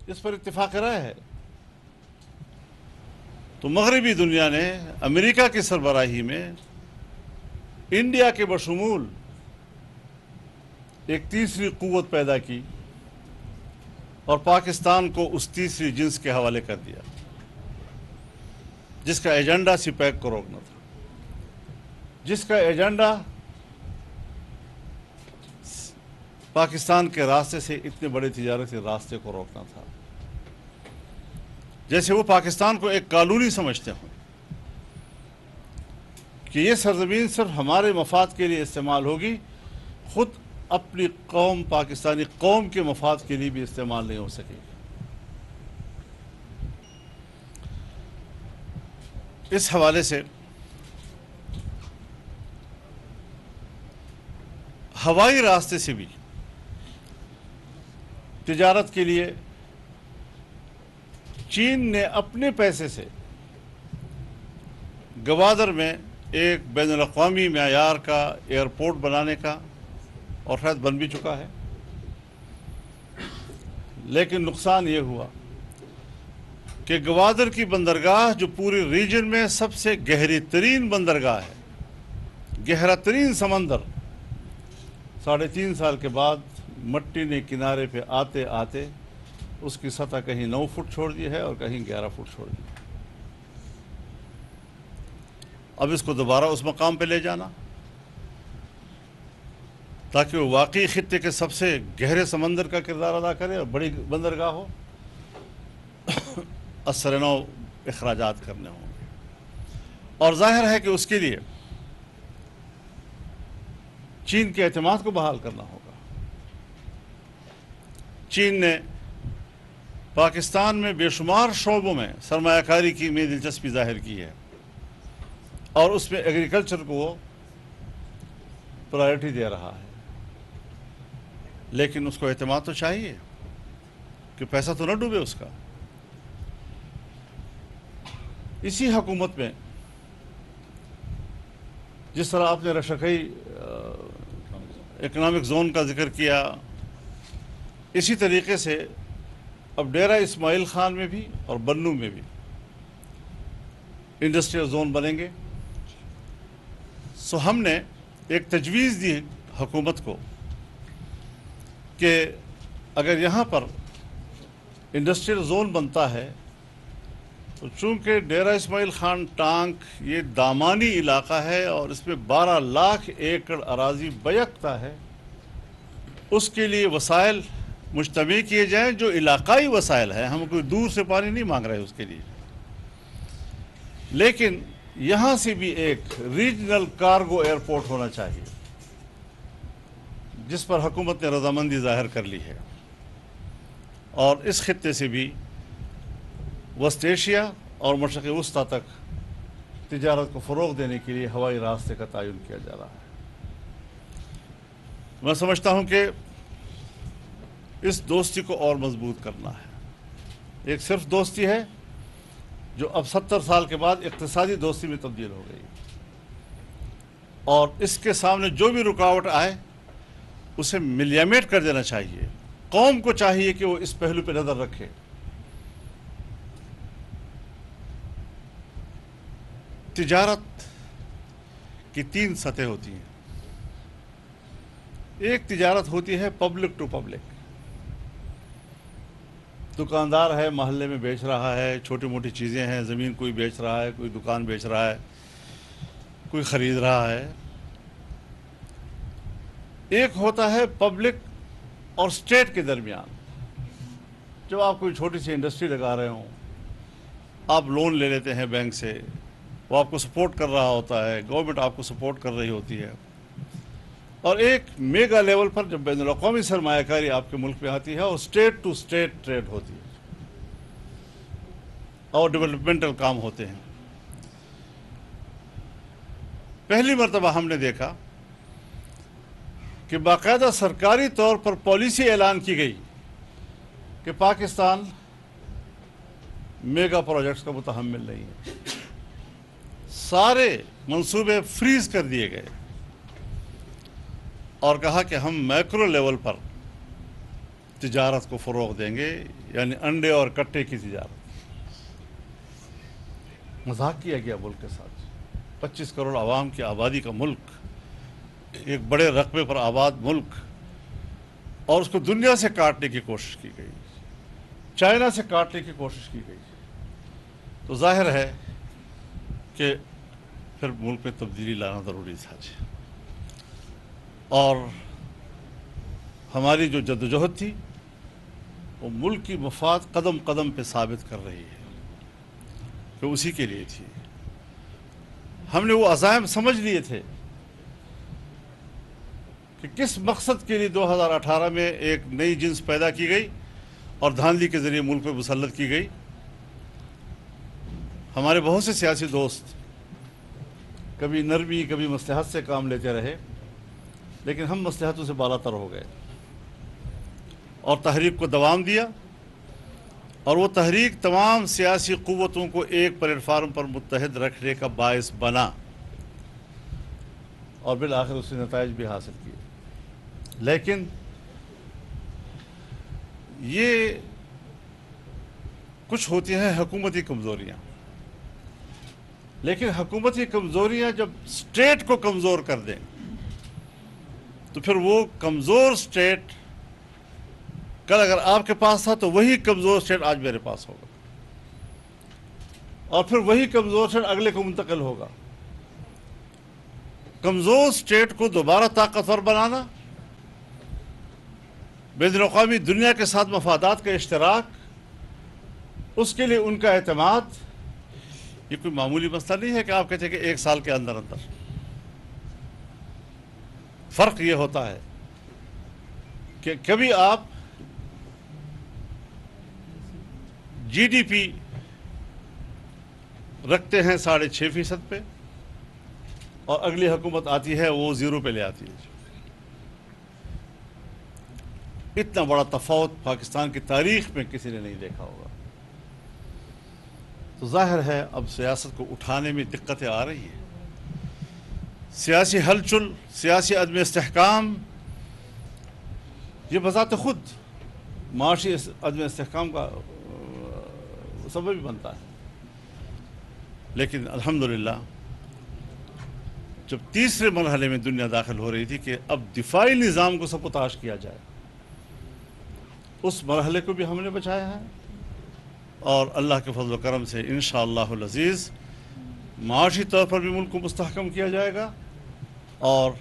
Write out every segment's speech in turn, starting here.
اس پر اتفاق رائے ہے۔ تو مغربی دنیا نے امریکہ کی سربراہی میں انڈیا کے بشمول ایک تیسری قوت پیدا کی اور پاکستان کو اس تیسری جنس کے حوالے کر دیا، جس کا ایجنڈا سی پیک کو روکنا تھا، جس کا ایجنڈا پاکستان کے راستے سے اتنے بڑے تجارتی راستے کو روکنا تھا، جیسے وہ پاکستان کو ایک کالونی سمجھتے ہوں کہ یہ سرزمین صرف ہمارے مفاد کے لیے استعمال ہوگی، خود اپنی قوم پاکستانی قوم کے مفاد کے لیے بھی استعمال نہیں ہو سکے گی۔ اس حوالے سے ہوائی راستے سے بھی تجارت کے لیے چین نے اپنے پیسے سے گوادر میں ایک بین الاقوامی معیار کا ایئرپورٹ بنانے کا، اور شاید بن بھی چکا ہے، لیکن نقصان یہ ہوا کہ گوادر کی بندرگاہ جو پوری ریجن میں سب سے گہری ترین بندرگاہ ہے، گہرا ترین سمندر، 3.5 سال کے بعد مٹی نے کنارے پہ آتے آتے اس کی سطح کہیں 9 فٹ چھوڑ دی ہے اور کہیں 11 فٹ چھوڑ دی ہے۔ اب اس کو دوبارہ اس مقام پہ لے جانا تاکہ وہ واقعی خطے کے سب سے گہرے سمندر کا کردار ادا کرے اور بڑی بندرگاہ ہو، اثر-نو اخراجات کرنے ہوں گے، اور ظاہر ہے کہ اس کے لیے چین کے اعتماد کو بحال کرنا ہوگا۔ چین نے پاکستان میں بے شمار شعبوں میں سرمایہ کاری کی میں دلچسپی ظاہر کی ہے، اور اس میں ایگریکلچر کو وہ پرائرٹی دے رہا ہے، لیکن اس کو اعتماد تو چاہیے کہ پیسہ تو نہ ڈوبے اس کا۔ اسی حکومت میں جس طرح آپ نے رشکئی اکنامک زون کا ذکر کیا، اسی طریقے سے اب ڈیرہ اسماعیل خان میں بھی اور بنو میں بھی انڈسٹریل زون بنیں گے۔ سو ہم نے ایک تجویز دی حکومت کو کہ اگر یہاں پر انڈسٹریل زون بنتا ہے تو چونکہ ڈیرہ اسماعیل خان ٹانک یہ دامانی علاقہ ہے اور اس میں 12 لاکھ ایکڑ اراضی بیکتا ہے، اس کے لیے وسائل مجتمع کیے جائیں جو علاقائی وسائل ہیں، ہم کوئی دور سے پانی نہیں مانگ رہے اس کے لیے، لیکن یہاں سے بھی ایک ریجنل کارگو ایئرپورٹ ہونا چاہیے، جس پر حکومت نے رضامندی ظاہر کر لی ہے، اور اس خطے سے بھی وسط ایشیا اور مشرق وسطیٰ تک تجارت کو فروغ دینے کے لیے ہوائی راستے کا تعین کیا جا رہا ہے۔ میں سمجھتا ہوں کہ اس دوستی کو اور مضبوط کرنا ہے۔ ایک صرف دوستی ہے جو اب 70 سال کے بعد اقتصادی دوستی میں تبدیل ہو گئی، اور اس کے سامنے جو بھی رکاوٹ آئے اسے ملیمیٹ کر دینا چاہیے۔ قوم کو چاہیے کہ وہ اس پہلو پہ نظر رکھے۔ تجارت کی 3 سطح ہوتی ہیں۔ ایک تجارت ہوتی ہے پبلک ٹو پبلک، دکاندار ہے، محلے میں بیچ رہا ہے، چھوٹی موٹی چیزیں ہیں، زمین کوئی بیچ رہا ہے، کوئی دکان بیچ رہا ہے، کوئی خرید رہا ہے۔ ایک ہوتا ہے پبلک اور اسٹیٹ کے درمیان، جب آپ کوئی چھوٹی سی انڈسٹری لگا رہے ہوں، آپ لون لے لیتے ہیں بینک سے، وہ آپ کو سپورٹ کر رہا ہوتا ہے، گورنمنٹ آپ کو سپورٹ کر رہی ہوتی ہے۔ اور ایک میگا لیول پر جب بین الاقوامی سرمایہ کاری آپ کے ملک میں آتی ہے، اور اسٹیٹ ٹو اسٹیٹ ٹریڈ ہوتی ہے اور ڈیولپمنٹل کام ہوتے ہیں۔ پہلی مرتبہ ہم نے دیکھا کہ باقاعدہ سرکاری طور پر پالیسی اعلان کی گئی کہ پاکستان میگا پروجیکٹس کا متحمل نہیں ہے، سارے منصوبے فریز کر دیے گئے، اور کہا کہ ہم میکرو لیول پر تجارت کو فروغ دیں گے، یعنی انڈے اور کٹے کی تجارت۔ مذاق کیا گیا ملک کے ساتھ، 25 کروڑ عوام کی آبادی کا ملک، ایک بڑے رقبے پر آباد ملک، اور اس کو دنیا سے کاٹنے کی کوشش کی گئی، چائنا سے کاٹنے کی کوشش کی گئی۔ تو ظاہر ہے کہ پھر ملک میں تبدیلی لانا ضروری تھا جی، اور ہماری جو جدوجہد تھی وہ ملک کی مفاد قدم قدم پہ ثابت کر رہی ہے کہ اسی کے لیے تھی۔ ہم نے وہ عزائم سمجھ لیے تھے کہ کس مقصد کے لیے 2018 میں ایک نئی جنس پیدا کی گئی اور دھاندلی کے ذریعے ملک پہ مسلط کی گئی۔ ہمارے بہت سے سیاسی دوست کبھی نرمی کبھی مصلحت سے کام لیتے رہے، لیکن ہم مصلحتوں سے بالا تر ہو گئے اور تحریک کو دوام دیا، اور وہ تحریک تمام سیاسی قوتوں کو ایک پلیٹ فارم پر متحد رکھنے کا باعث بنا، اور بالآخر اس سے نتائج بھی حاصل کیے۔ لیکن یہ کچھ ہوتی ہیں حکومتی کمزوریاں، لیکن حکومتی کمزوریاں جب اسٹیٹ کو کمزور کر دیں تو پھر وہ کمزور اسٹیٹ کل اگر آپ کے پاس تھا تو وہی کمزور اسٹیٹ آج میرے پاس ہوگا، اور پھر وہی کمزور اسٹیٹ اگلے کو منتقل ہوگا۔ کمزور اسٹیٹ کو دوبارہ طاقتور بنانا، بین الاقوامی دنیا کے ساتھ مفادات کا اشتراک، اس کے لیے ان کا اعتماد، یہ کوئی معمولی مسئلہ نہیں ہے کہ آپ کہتے ہیں کہ 1 سال کے اندر فرق یہ ہوتا ہے کہ کبھی آپ جی ڈی پی رکھتے ہیں 6.5% پہ، اور اگلی حکومت آتی ہے وہ 0 پہ لے آتی ہے۔ اتنا بڑا تفاوت پاکستان کی تاریخ میں کسی نے نہیں دیکھا ہوگا۔ تو ظاہر ہے اب سیاست کو اٹھانے میں دقتیں آ رہی ہیں۔ سیاسی ہلچل، سیاسی عدم استحکام، یہ بذات خود معاشی عدم استحکام کا سبب بھی بنتا ہے۔ لیکن الحمدللہ جب تیسرے مرحلے میں دنیا داخل ہو رہی تھی کہ اب دفاعی نظام کو سبوتاش کیا جائے، اس مرحلے کو بھی ہم نے بچایا ہے، اور اللہ کے فضل و کرم سے انشاءاللہ العزیز معاشی طور پر بھی ملک کو مستحکم کیا جائے گا، اور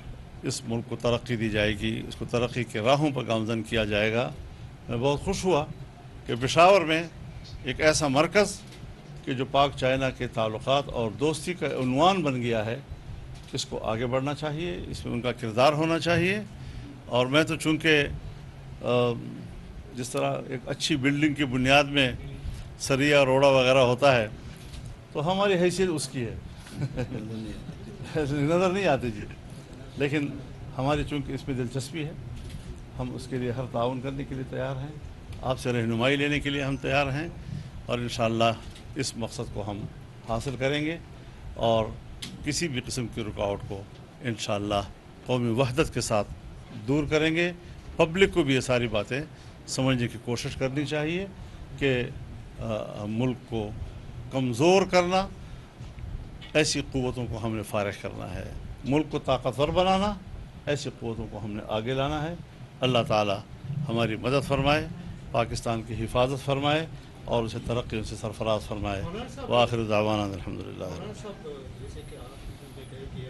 اس ملک کو ترقی دی جائے گی، اس کو ترقی کے راہوں پر گامزن کیا جائے گا۔ میں بہت خوش ہوا کہ پشاور میں ایک ایسا مرکز کہ جو پاک چائنا کے تعلقات اور دوستی کا عنوان بن گیا ہے، اس کو آگے بڑھنا چاہیے، اس میں ان کا کردار ہونا چاہیے۔ اور میں تو چونکہ جس طرح ایک اچھی بلڈنگ کی بنیاد میں سریا روڑا وغیرہ ہوتا ہے، تو ہماری حیثیت اس کی ہے نظر نہیں آتی جی، لیکن ہماری چونکہ اس میں دلچسپی ہے، ہم اس کے لیے ہر تعاون کرنے کے لیے تیار ہیں، آپ سے رہنمائی لینے کے لیے ہم تیار ہیں، اور انشاءاللہ اس مقصد کو ہم حاصل کریں گے، اور کسی بھی قسم کی رکاوٹ کو انشاءاللہ قومی وحدت کے ساتھ دور کریں گے۔ پبلک کو بھی یہ ساری باتیں سمجھنے کی کوشش کرنی چاہیے کہ ملک کو کمزور کرنا، ایسی قوتوں کو ہم نے فارغ کرنا ہے، ملک کو طاقتور بنانا، ایسی قوتوں کو ہم نے آگے لانا ہے۔ اللہ تعالی ہماری مدد فرمائے، پاکستان کی حفاظت فرمائے، اور اسے ترقی ان سے سرفراز فرمائے۔ وآخر دعوانا الحمدللہ۔ مولانا صاحب، جیسے کہ آپ نے کہا کہ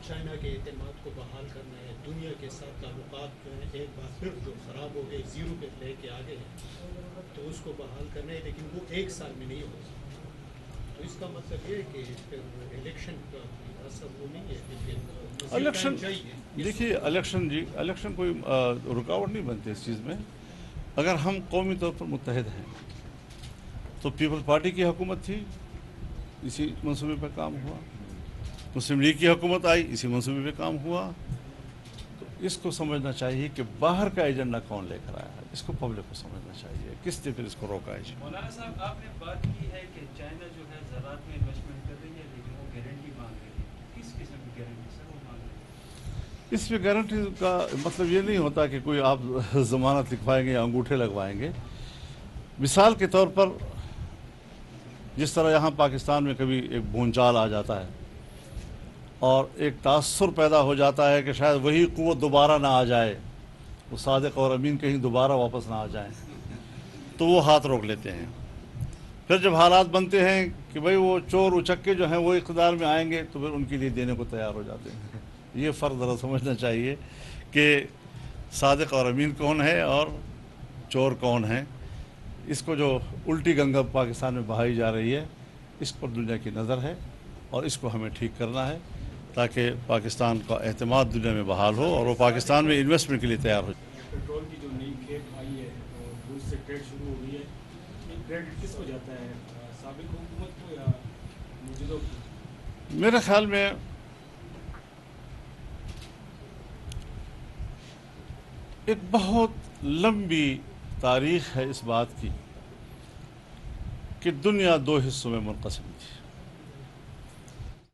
چائنا کے اعتماد کو بحال کرنا ہے، دنیا کے ساتھ تعلقات جو ہیں ایک بار پھر جو خراب ہو گئے 0 پہ لے کے آگے ہیں، تو اس کو بحال کرنا ہے، لیکن وہ 1 سال میں نہیں ہو سکتا۔ تو اس کا مطلب یہ ہے کہ پھر الیکشن کا اثر وہ نہیں ہے، لیکن الیکشن دیکھیے، الیکشن کوئی رکاوٹ نہیں بنتی اس چیز میں، اگر ہم قومی طور پر متحد ہیں۔ تو پیپل پارٹی کی حکومت تھی، اسی منصوبے پہ کام ہوا، مسلم لیگ کی حکومت آئی، اسی منصوبے پہ کام ہوا۔ تو اس کو سمجھنا چاہیے کہ باہر کا ایجنڈا کون لے کر آیا ہے، اس کو پبلک کو سمجھنا چاہیے، کس نے پھر اس کو روکا ہے۔ مولانا صاحب، آپ نے بات کی ہے کہ چائنا جو ہے زراعت میں انویسٹمنٹ کر رہی ہے، لیکن وہ گارنٹی مانگ رہی ہے، کس قسم کی گارنٹی سر وہ مانگ رہی اس میں گارنٹی کا مطلب یہ نہیں ہوتا کہ کوئی آپ ضمانت لکھوائیں گے یا انگوٹھے لگوائیں گے. مثال کے طور پر جس طرح یہاں پاکستان میں کبھی ایک بھونچال آ جاتا ہے اور ایک تاثر پیدا ہو جاتا ہے کہ شاید وہی قوت دوبارہ نہ آ جائے, وہ صادق اور امین کہیں دوبارہ واپس نہ آ جائیں, تو وہ ہاتھ روک لیتے ہیں. پھر جب حالات بنتے ہیں کہ بھئی وہ چور اچکے جو ہیں وہ اقتدار میں آئیں گے تو پھر ان کے لیے دینے کو تیار ہو جاتے ہیں. یہ فرق ذرا سمجھنا چاہیے کہ صادق اور امین کون ہے اور چور کون ہے. اس کو جو الٹی گنگا پاکستان میں بہائی جا رہی ہے, اس پر دنیا کی نظر ہے اور اس کو ہمیں ٹھیک کرنا ہے تاکہ پاکستان کا اعتماد دنیا میں بحال ہو اور وہ پاکستان میں انویسٹمنٹ کے لیے تیار ہو. پیٹرول کی جو نئی کھیپ آئی ہے اور روس سے ٹریڈ شروع ہو گئی ہے, یہ کریڈٹ کس کو جاتا ہے, سابق حکومت کو یا موجودہ کو؟ میرے خیال میں ایک بہت لمبی تاریخ ہے اس بات کی کہ دنیا دو حصوں میں منقسم تھی.